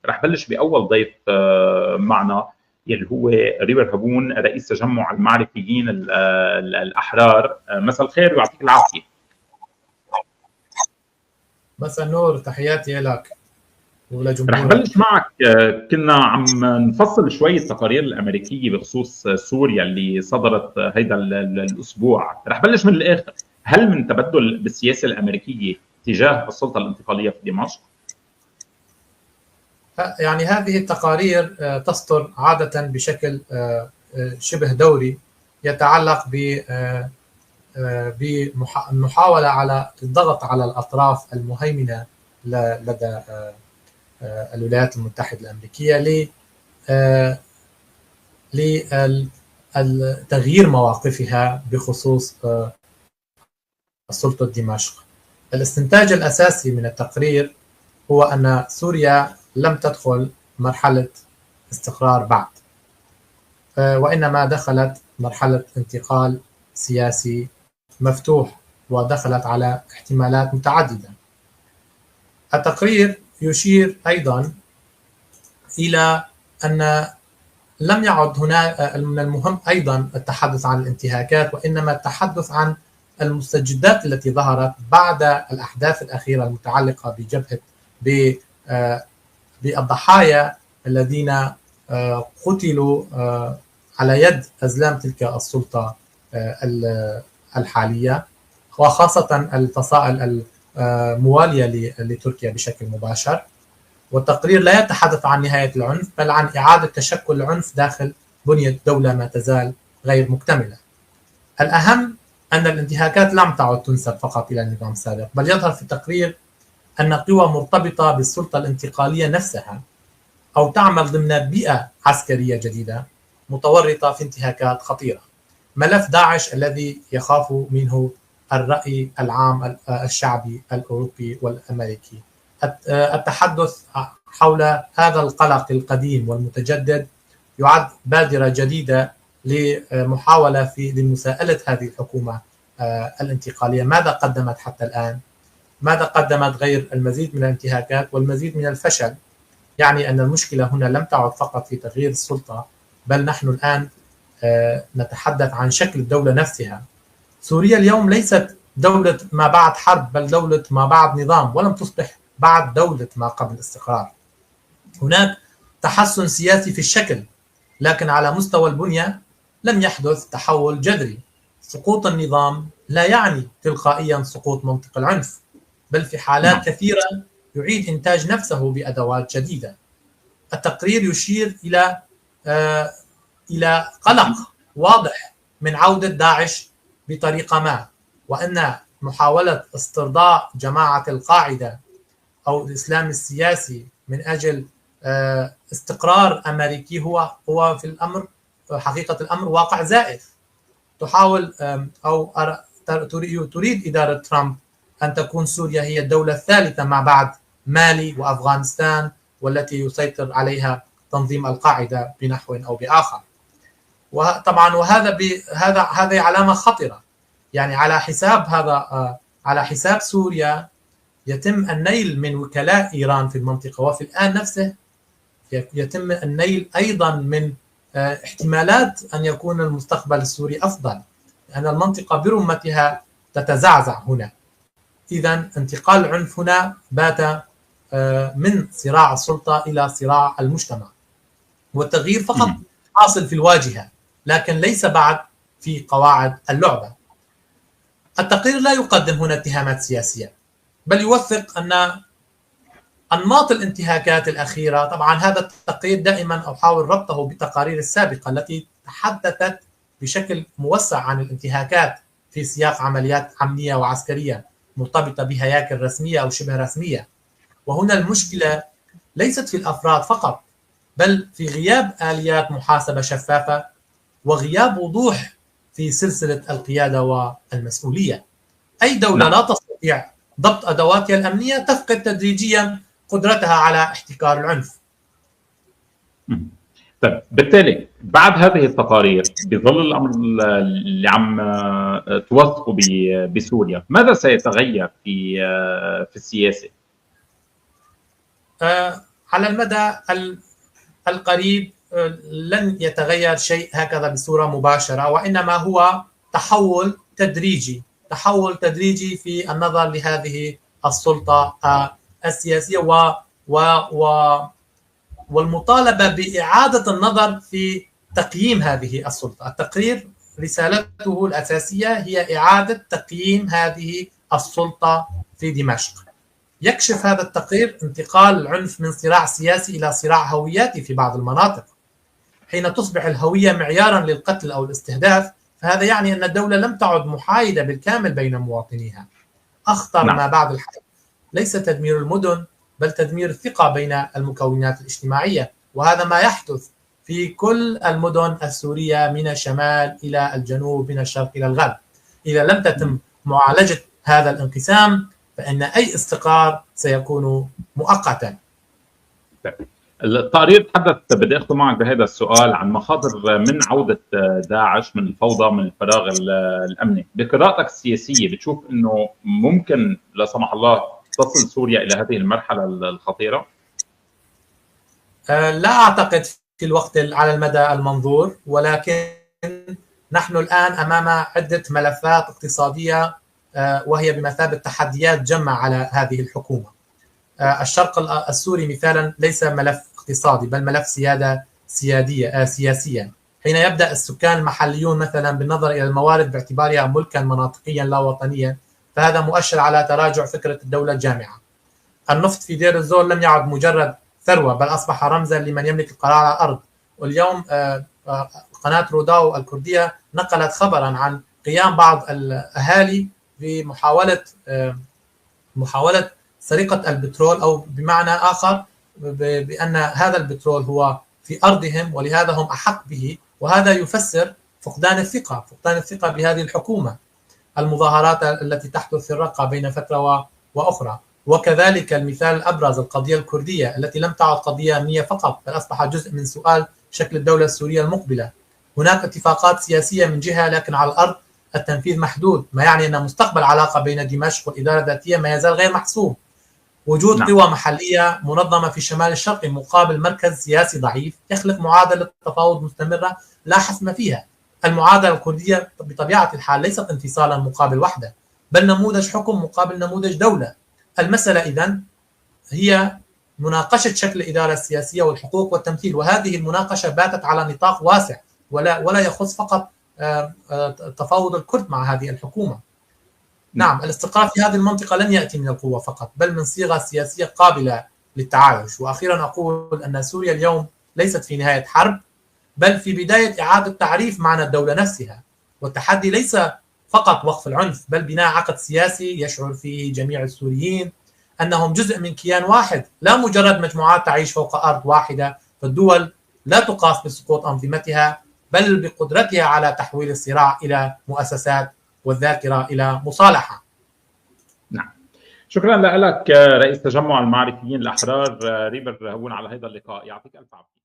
رح بلش باول ضيف معنا اللي هو ريفر هبون، رئيس تجمع المعرفيين الاحرار. مساء الخير ويعطيك العافيه. مساء النور، تحياتي لك ولجمهورك. رح بلش معك. كنا عم نفصل شوي التقارير الامريكيه بخصوص سوريا اللي صدرت هيدا الاسبوع. رح بلش من الاخر، هل من تبدل بالسياسه الامريكيه تجاه السلطه الانتقاليه في دمشق؟ يعني هذه التقارير تصدر عادة بشكل شبه دوري، يتعلق بمحاولة على الضغط على الأطراف المهيمنة لدى الولايات المتحدة الأمريكية لتغيير مواقفها بخصوص السلطة دمشق. الاستنتاج الأساسي من التقرير هو أن سوريا لم تدخل مرحلة استقرار بعد، وإنما دخلت مرحلة انتقال سياسي مفتوح، ودخلت على احتمالات متعددة. التقرير يشير أيضا إلى أن لم يعد هنا من المهم أيضا التحدث عن الانتهاكات، وإنما التحدث عن المستجدات التي ظهرت بعد الأحداث الأخيرة المتعلقة بجبهة بالضحايا الذين قتلوا على يد أزلام تلك السلطة الحالية، وخاصة الفصائل الموالية لتركيا بشكل مباشر. والتقرير لا يتحدث عن نهاية العنف، بل عن إعادة تشكل العنف داخل بنية دولة ما تزال غير مكتملة. الأهم أن الانتهاكات لم تعد تنسب فقط إلى النظام السابق، بل يظهر في التقرير أن قوى مرتبطة بالسلطة الانتقالية نفسها أو تعمل ضمن بيئة عسكرية جديدة متورطة في انتهاكات خطيرة. ملف داعش الذي يخاف منه الرأي العام الشعبي الأوروبي والأمريكي، التحدث حول هذا القلق القديم والمتجدد يعد بادرة جديدة لمحاولة لمساءلة هذه الحكومة الانتقالية. ماذا قدمت حتى الآن؟ ماذا قدمت غير المزيد من الانتهاكات والمزيد من الفشل؟ يعني أن المشكلة هنا لم تعد فقط في تغيير السلطة، بل نحن الآن نتحدث عن شكل الدولة نفسها. سوريا اليوم ليست دولة ما بعد حرب، بل دولة ما بعد نظام، ولم تصبح بعد دولة ما قبل استقرار. هناك تحسن سياسي في الشكل، لكن على مستوى البنية لم يحدث تحول جذري. سقوط النظام لا يعني تلقائيا سقوط منطق العنف، بل في حالات كثيرة يعيد إنتاج نفسه بأدوات جديدة. التقرير يشير إلى قلق واضح من عودة داعش بطريقة ما، وأن محاولة استرضاء جماعة القاعدة أو الإسلام السياسي من أجل استقرار أمريكي هو في الأمر حقيقة الأمر واقع زائف. تحاول أو تريد إدارة ترامب أن تكون سوريا هي الدولة الثالثة ما بعد مالي وأفغانستان، والتي يسيطر عليها تنظيم القاعدة بنحو أو بآخر. وطبعا هذا علامة خطرة، يعني على حساب سوريا يتم النيل من وكلاء إيران في المنطقة، وفي الآن نفسه يتم النيل أيضا من احتمالات أن يكون المستقبل السوري أفضل، لأن المنطقة برمتها تتزعزع هنا. إذن انتقال العنف هنا بات من صراع السلطة إلى صراع المجتمع، والتغيير فقط حاصل في الواجهة لكن ليس بعد في قواعد اللعبة. التقرير لا يقدم هنا اتهامات سياسية، بل يوثق أن أنماط الانتهاكات الأخيرة، طبعا هذا التقرير دائما أحاول ربطه بالتقارير السابقة التي تحدثت بشكل موسع عن الانتهاكات في سياق عمليات أمنية وعسكرية مرتبطة بهياكل رسمية أو شبه رسمية. وهنا المشكلة ليست في الأفراد فقط، بل في غياب آليات محاسبة شفافة وغياب وضوح في سلسلة القيادة والمسؤولية. أي دولة لا تستطيع ضبط أدواتها الأمنية تفقد تدريجيا قدرتها على احتكار العنف. طيب بالتالي بعد هذه التقارير بظل الأمر اللي عم توثقه بسوريا، ماذا سيتغير في السياسة؟ على المدى القريب لن يتغير شيء هكذا بصورة مباشرة، وإنما هو تحول تدريجي في النظر لهذه السلطة السياسية والمطالبة بإعادة النظر في تقييم هذه السلطة. التقرير رسالته الأساسية هي إعادة تقييم هذه السلطة في دمشق. يكشف هذا التقرير انتقال العنف من صراع سياسي إلى صراع هوياتي في بعض المناطق. حين تصبح الهوية معيارا للقتل أو الاستهداف، فهذا يعني أن الدولة لم تعد محايدة بالكامل بين مواطنيها. أخطر ما بعد الحرب ليس تدمير المدن، بل تدمير الثقة بين المكونات الاجتماعية، وهذا ما يحدث في كل المدن السورية من الشمال إلى الجنوب، من الشرق إلى الغرب. إذا لم تتم معالجة هذا الانقسام فإن أي استقرار سيكون مؤقتا. التقرير تحدث، بدي أختم معك بهذا السؤال، عن مخاطر من عودة داعش، من الفوضى، من الفراغ الأمني. بقراءتك السياسية بتشوف أنه ممكن لا سمح الله تصل سوريا إلى هذه المرحلة الخطيرة؟ لا أعتقد في الوقت على المدى المنظور، ولكن نحن الآن أمام عدة ملفات اقتصادية وهي بمثابة تحديات جمة على هذه الحكومة. الشرق السوري مثالا ليس ملف اقتصادي، بل ملف سياسيا. حين يبدأ السكان المحليون مثلا بالنظر إلى الموارد باعتبارها ملكا مناطقيا لا وطنيا، فهذا مؤشر على تراجع فكرة الدولة الجامعة. النفط في دير الزور لم يعد مجرد ثروة، بل أصبح رمزا لمن يملك القرار على الأرض. واليوم قناة روداو الكردية نقلت خبرا عن قيام بعض الأهالي بمحاولة سرقة البترول، أو بمعنى آخر بأن هذا البترول هو في أرضهم ولهذا هم أحق به، وهذا يفسر فقدان الثقة بهذه الحكومة. المظاهرات التي تحدث في الرقة بين فترة وأخرى، وكذلك المثال الأبرز القضية الكردية التي لم تعد قضية أمنية فقط، بل أصبح جزء من سؤال شكل الدولة السورية المقبلة. هناك اتفاقات سياسية من جهة، لكن على الأرض التنفيذ محدود، ما يعني أن مستقبل العلاقة بين دمشق والإدارة الذاتية ما يزال غير محسوم. وجود قوى محلية منظمة في الشمال الشرقي مقابل مركز سياسي ضعيف يخلق معادلة تفاوض مستمرة لا حسم فيها. المعادلة الكردية بطبيعة الحال ليست انفصالا مقابل وحدة، بل نموذج حكم مقابل نموذج دولة. المسألة إذن هي مناقشة شكل الإدارة السياسية والحقوق والتمثيل، وهذه المناقشة باتت على نطاق واسع ولا يخص فقط تفاوض الكرد مع هذه الحكومة. نعم، الاستقرار في هذه المنطقة لن يأتي من القوة فقط، بل من صيغة سياسية قابلة للتعايش. وأخيرا أقول أن سوريا اليوم ليست في نهاية حرب، بل في بداية إعادة تعريف معنى الدولة نفسها. والتحدي ليس فقط وقف العنف، بل بناء عقد سياسي يشعر فيه جميع السوريين أنهم جزء من كيان واحد، لا مجرد مجموعات تعيش فوق أرض واحدة. فالدول لا تقاس بسقوط أنظمتها، بل بقدرتها على تحويل الصراع إلى مؤسسات والذاكرة إلى مصالحة. نعم، شكرا لك رئيس تجمع المعرفيين الأحرار ريبر هون على هذا اللقاء. يعطيك ألف عافية.